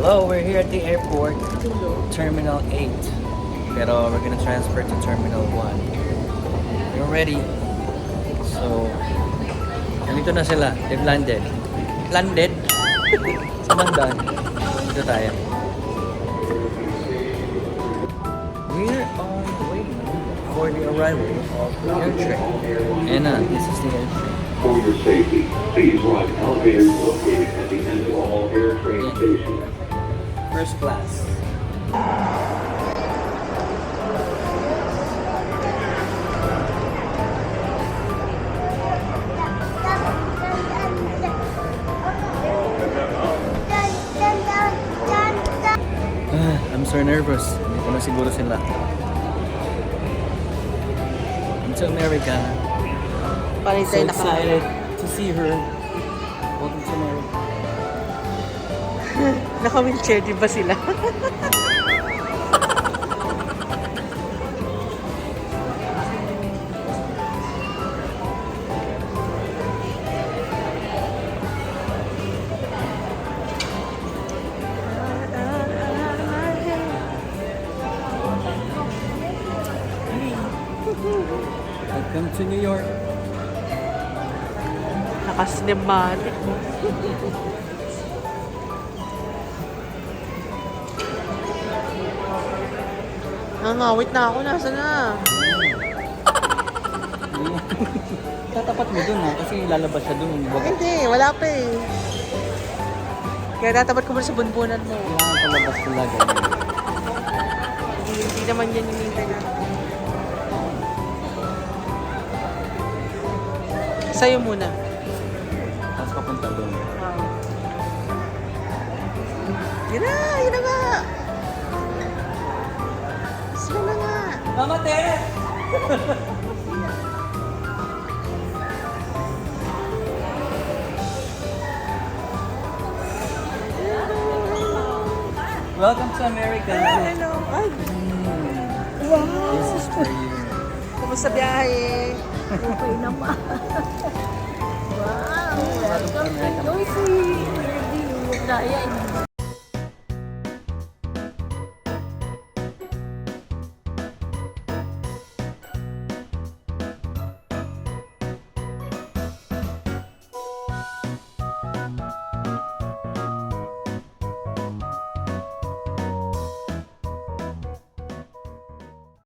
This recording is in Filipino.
Hello, we're here at the airport, Terminal 8. Pero we're gonna transfer to Terminal 1. We're ready. So, nandito na sila. They've landed. Landed? Saan doon? Dito tayo. We're on the way for the arrival of the air train. And this is the air train. For your safety, please ride elevators located at the end of all air train stations. First class. I'm so nervous. Hindi ko na siguro sila. Into America. Paling So tayo excited to see her. Welcome to America. Naka-wheelchair, di ba sila? Welcome to New York. Naka-cinematic. Nangawit na ako. Nasa na? Tatapat mo dun kasi lalabas siya dun. Hindi, wala pa eh. Kaya tatapat ko muna sa bunbunan mo. Kailangan palabas talaga. Hindi naman yan yung hintay na. Sa'yo muna. Tapos papunta dun. Yun na nga. Sila na nga. Mama, te! Welcome to America. Hello. Ay, wow. This is for you. Kumusta biyahe? Okay naman. Wow! Welcome to America. Joycey! Ready! Raya!